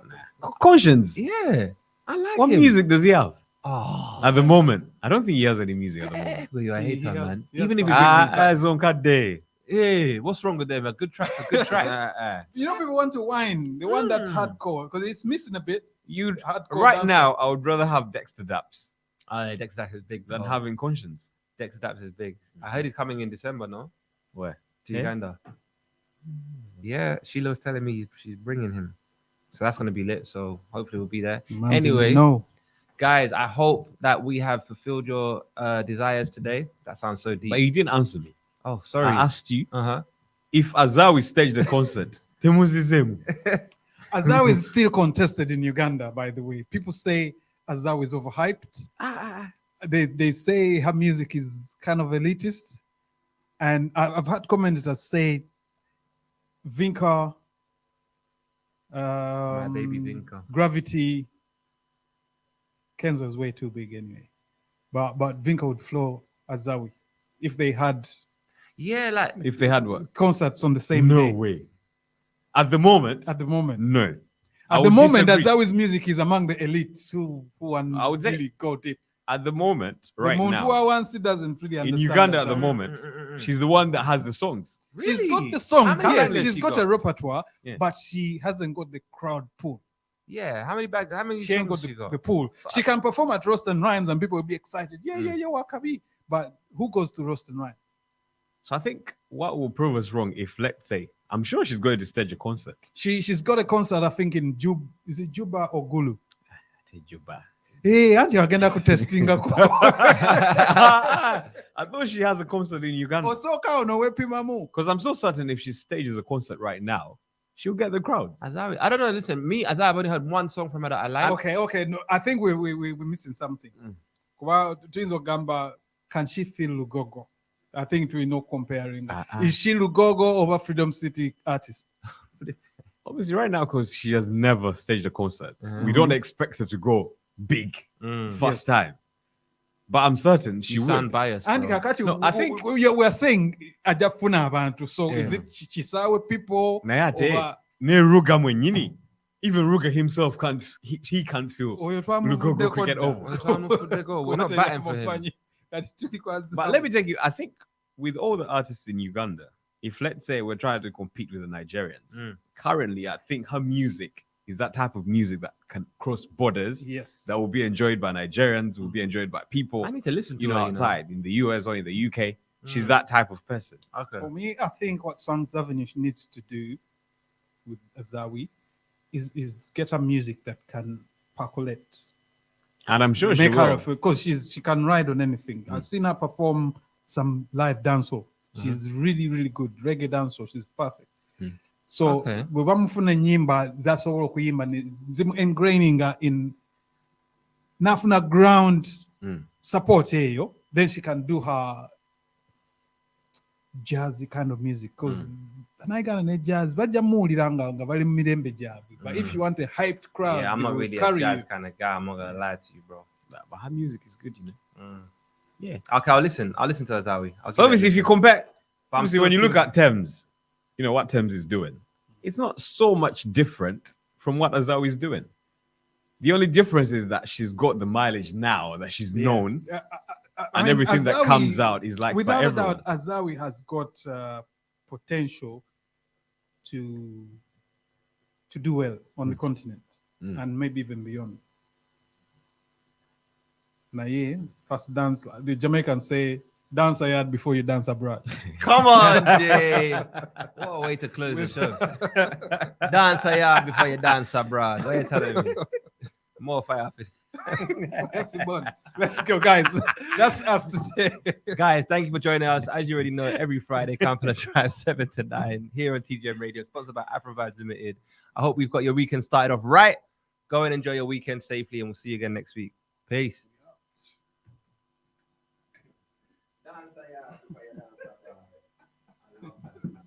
Conscience. Yeah. I like What him. music does he have Oh. at the moment? I don't think he has any music at the moment. Well, you're a He hater, has- man. he has Even if some- you bring me back. Zonkade. Hey, what's wrong with them? A good track, a good track. You know, people want to whine. They want that hardcore because it's missing a bit. You Hardcore right dancehall. now, I would rather have Dexter Daps Dexter Daps is big. than though. having Conscience. Dexter Daps is big. I heard he's coming in December, no? Where? To Yeah? Uganda. Yeah, Sheila was telling me she's bringing him. So that's going to be lit. So hopefully we'll be there. Anyway, no. guys, I hope that we have fulfilled your desires today. That sounds so deep. But you didn't answer me. Oh, sorry. I asked you Uh-huh. if Azawi staged the concert. Temuzizemu. Azawi is still contested in Uganda, by the way. People say Azawi is overhyped. They say her music is kind of elitist. And I've had commentators say Vinca, My baby Vinca. Gravity, Kenzo is way too big anyway. But Vinca would flow Azawi if they had Yeah, like If they had what? concerts on the same No day. way. At the moment, At the moment. no. I At the would moment, disagree. Azawi's music is among the elites who I would say- really go deep. At the moment, The right now, Montua ones, he doesn't really in understand Uganda at the Azawi. moment, she's the one that has the songs. She's got Really? the songs. How many Yes, songs she's she got a repertoire, Yeah. but she hasn't got the crowd pull. yeah. How many She ain't songs got she got? the pull. She can perform at Roast and Rhymes and people will be excited. Yeah, Wakabi. But who goes to Roast and Rhymes? So I think what will prove us wrong if, let's say, I'm sure she's going to stage a concert. She's got a concert, I think, in is it Juba or Gulu? Juba. Hey, auntie agenda kutestinga I thought she has a concert in Uganda. Osoka no wepimamu. Because I'm so certain if she stages a concert right now, she'll get the crowds. Azawi, I don't know. Listen, me, Azawi, I've only heard one song from her that I like. Okay. No, I think we're missing something. Well, Twins Ogamba, can she feel Lugogo? I think we're not comparing. Is she Lugogo over Freedom City artist? Obviously, right now, because she has never staged a concert, we don't expect her to go big first time. But I'm certain she will. Sound biased. And bro. I think we're saying Ajafuna Abantu. So is it Chisawe people? Even Ruga himself can't. He can't feel Lugogo could get over. We're not batting for him. But let me take you. I think with all the artists in Uganda, if let's say we're trying to compete with the Nigerians, currently I think her music is that type of music that can cross borders. Yes. That will be enjoyed by Nigerians, will be enjoyed by people. I need to listen to her outside in the US or in the UK. She's that type of person. Okay. For me, I think what Songs Avenue needs to do with Azawi is get her music that can percolate. And I'm sure make she her will. Because she can ride on anything. I've seen her perform some live dancehall. She's really, really good. Reggae dancehall. She's perfect. So we bamufuna nyimba zasobola okuyimba zimu ingraining in nafuna ground support eyo, then she can do her jazzy kind of music because Naigana ne jazz bajja muwuliranga nga bali mu mirembe gyabwe. But if you want a hyped crowd, I'm not really a jazz kind of guy. I'm not gonna lie to you, bro. But her music is good, you know. Yeah. Okay, I'll listen to Azawi. Obviously, if you compare, obviously when you look at Thames, you know what Thames is doing. It's not so much different from what Azawi is doing. The only difference is that she's got the mileage now that she's known, and everything Azawi, that comes out is like without a doubt, Azawi has got potential to do well on the continent and maybe even beyond. Now, first dance, the Jamaicans say, dance yard before you dance abroad. Come on, Jay. What a way to close the show. Dance yard before you dance abroad. What are you telling me? More fire. Let's go, guys. That's us today. Guys, thank you for joining us. As you already know, every Friday, Kla Drive 7 to 9 here on TGM Radio, sponsored by Afrovibes Limited. I hope we've got your weekend started off right. Go and enjoy your weekend safely, and we'll see you again next week. Peace. Dance,